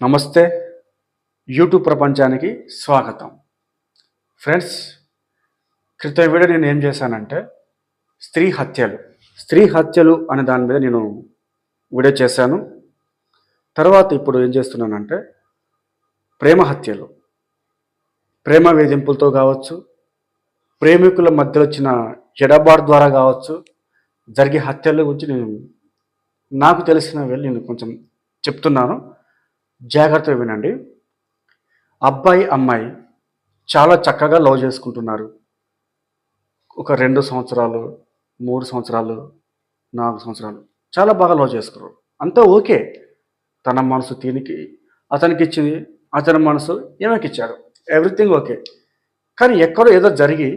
నమస్తే. యూట్యూబ్ ప్రపంచానికి స్వాగతం. ఫ్రెండ్స్, క్రితం వీడియో నేను ఏం చేశానంటే స్త్రీ హత్యలు అనే దాని మీద నేను వీడియో చేశాను. తర్వాత ఇప్పుడు ఏం చేస్తున్నానంటే ప్రేమ హత్యలు, ప్రేమ వేధింపులతో కావచ్చు, ప్రేమికుల మధ్య వచ్చిన ఎడబాటు ద్వారా కావచ్చు, జరిగే హత్యల గురించి నాకు తెలిసిన నేను కొంచెం చెప్తున్నాను. జాగ్రత్తగా వినండి. అబ్బాయి అమ్మాయి చాలా చక్కగా లవ్ చేసుకుంటున్నారు. ఒక 2 సంవత్సరాలు, 3 సంవత్సరాలు, 4 సంవత్సరాలు చాలా బాగా లవ్ చేసుకున్నారు. అంతా ఓకే. తన మనసు అతనికి ఇచ్చింది, అతని మనసు ఈమెకి ఇచ్చాడు. Everything okay. కానీ ఎక్కడో ఏదో జరిగి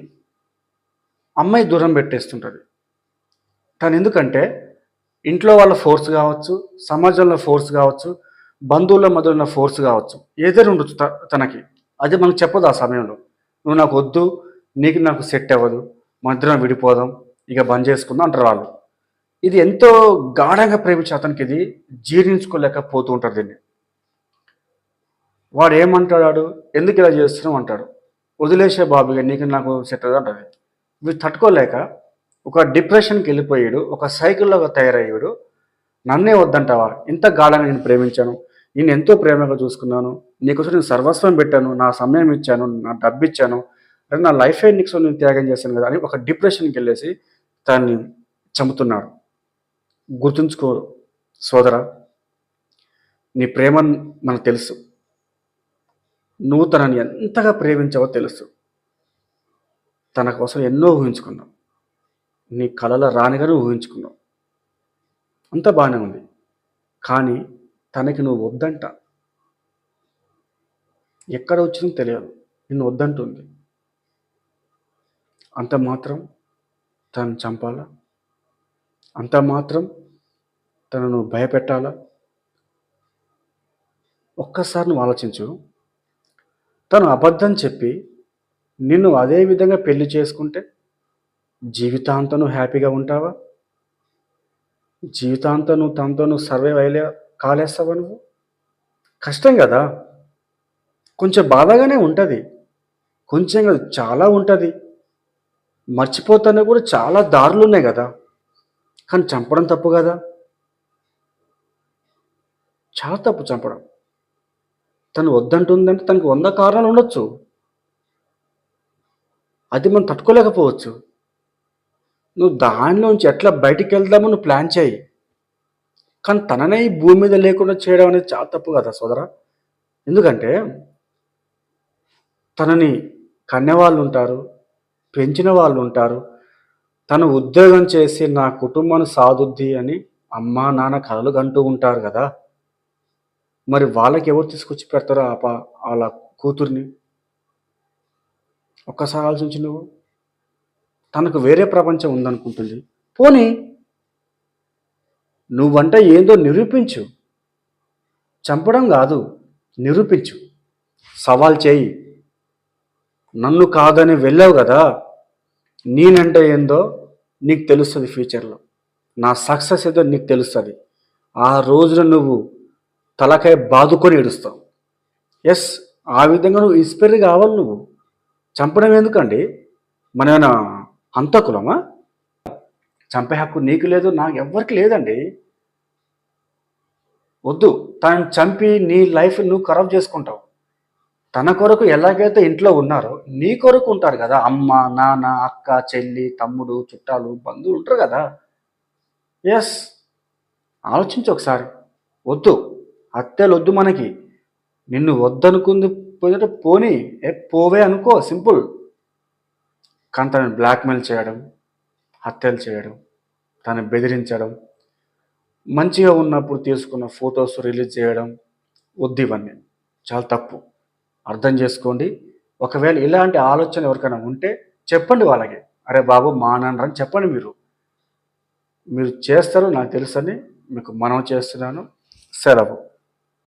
అమ్మాయి దూరం పెట్టేస్తుంటుంది. తను ఎందుకంటే ఇంట్లో వాళ్ళ ఫోర్స్ కావచ్చు, సమాజంలో ఫోర్స్ కావచ్చు, బంధువుల మధ్య ఉన్న ఫోర్స్ కావచ్చు, ఏదైనా ఉండొచ్చు తనకి. అది మనకు చెప్పదు. ఆ సమయంలో నువ్వు నాకు వద్దు, నాకు సెట్ అవ్వదు, మధ్యలో విడిపోదాం, ఇక బంద్ చేసుకుందాం అంటారు వాళ్ళు. ఇది ఎంతో గాఢంగా ప్రేమించి అతనికి ఇది జీర్ణించుకోలేకపోతూ ఉంటారు. దీన్ని వాడు ఏమంటాడు, ఎందుకు ఇలా చేస్తున్నావు అంటాడు. వదిలేసే బాబుగా నాకు సెట్ అవ్వదు అంటది. వీడు తట్టుకోలేక ఒక డిప్రెషన్కి వెళ్ళిపోయాడు, ఒక సైకిల్లోగా తయారయ్యాడు. నన్నే వద్దంటావా? ఇంత గాఢంగా నేను ప్రేమించాను, నేను ఎంతో ప్రేమగా చూసుకున్నాను, నీకోసం నేను సర్వస్వం పెట్టాను, నా సమయం ఇచ్చాను, నా డబ్బు ఇచ్చాను, అంటే నా లైఫే నీకోసం నేను త్యాగం చేశాను కదా అని ఒక డిప్రెషన్కి వెళ్ళేసి దాన్ని చంపుతున్నాడు. గుర్తుంచుకో సోదరా, నీ ప్రేమ మనకు తెలుసు, నువ్వు తనని ఎంతగా ప్రేమించావో తెలుసు. తన కోసం ఎన్నో ఊహించుకున్నావు, నీ కళల రానిగానే ఊహించుకున్నావు, అంతా బాగానే ఉంది. కానీ తనకి నువ్వు వద్దంట. ఎక్కడ వచ్చిందో తెలియదు, నిన్ను వద్దంటుంది. అంత మాత్రం తను చంపాలా? అంత మాత్రం తనను భయపెట్టాలా? ఒక్కసారి నువ్వు ఆలోచించు. తను అబద్ధం చెప్పి నిన్ను అదే విధంగా పెళ్లి చేసుకుంటే జీవితాంతం నువ్వు హ్యాపీగా ఉంటావా? జీవితాంతం నువ్వు తనతో సర్వైవ్ కాలేస్తావా? నువ్వు కష్టం కదా, కొంచెం బాధగానే ఉంటుంది, కొంచెం కాదు చాలా ఉంటుంది. మర్చిపోతానే కూడా చాలా దారులు ఉన్నాయి కదా. కానీ చంపడం తప్పు కదా, చాలా తప్పు చంపడం. తను వద్దంటుందంటే తనకు 100 కారణాలు ఉండొచ్చు, అది మనం తట్టుకోలేకపోవచ్చు. నువ్వు దానిలోంచి ఎట్లా బయటికి వెళ్దామో నువ్వు ప్లాన్ చేయి. కానీ తననే ఈ భూమి మీద లేకుండా చేయడం అనేది చాలా తప్పు కదా సోదరా. ఎందుకంటే తనని కన్నెవాళ్ళు ఉంటారు, పెంచిన వాళ్ళు ఉంటారు. తను ఉద్యోగం చేసి నా కుటుంబాన్ని సాదుద్ది అని అమ్మా నాన్న కలలు కంటూ ఉంటారు కదా. మరి వాళ్ళకి ఎవరు తీసుకొచ్చి పెడతారో వాళ్ళ కూతుర్ని? ఒక్కసారి ఆలోచించి నువ్వు. తనకు వేరే ప్రపంచం ఉందనుకుంటుంది. పోనీ నువ్వంటే ఏందో నిరూపించు. చంపడం కాదు, నిరూపించు, సవాల్ చేయి. నన్ను కాదని వెళ్ళావు కదా, నేనంటే ఏందో నీకు తెలుస్తుంది. ఫ్యూచర్లో నా సక్సెస్ ఏదో నీకు తెలుస్తుంది. ఆ రోజున నువ్వు తలకాయ బాదుకొని ఏడుస్తావు. ఎస్, ఆ విధంగా నువ్వు ఇన్స్పైర్ కావాలి. నువ్వు చంపడం ఎందుకండి? మన హంతకులమా? చంపే హక్కు నీకు లేదు, నాకు ఎవ్వరికి లేదండి. వద్దు. తనని చంపి నీ లైఫ్ నువ్వు ఖరాబ్ చేసుకుంటావు. తన కొరకు ఎలాగైతే ఇంట్లో ఉన్నారో నీ కొరకు ఉంటారు కదా. అమ్మ నాన్న, అక్క చెల్లి, తమ్ముడు, చుట్టాలు, బంధువులు ఉంటారు కదా. ఎస్, ఆలోచించు ఒకసారి. వద్దు, హత్యలు వద్దు మనకి. నిన్ను వద్దనుకుంది పోయినట్టు పోనీ, పోవే అనుకో, సింపుల్. కానీ తనని బ్లాక్మెయిల్ చేయడం, హత్యలు చేయడం, తను బెదిరించడం, మంచిగా ఉన్నప్పుడు తీసుకున్న ఫొటోస్ రిలీజ్ చేయడం వద్దు. ఇవన్నీ చాలా తప్పు. అర్థం చేసుకోండి. ఒకవేళ ఇలాంటి ఆలోచన ఎవరికైనా ఉంటే చెప్పండి వాళ్ళకి. అరే బాబు మానని చెప్పండి. మీరు చేస్తారు, నాకు తెలుసని మీకు మనవి చేస్తున్నాను. సెలవు.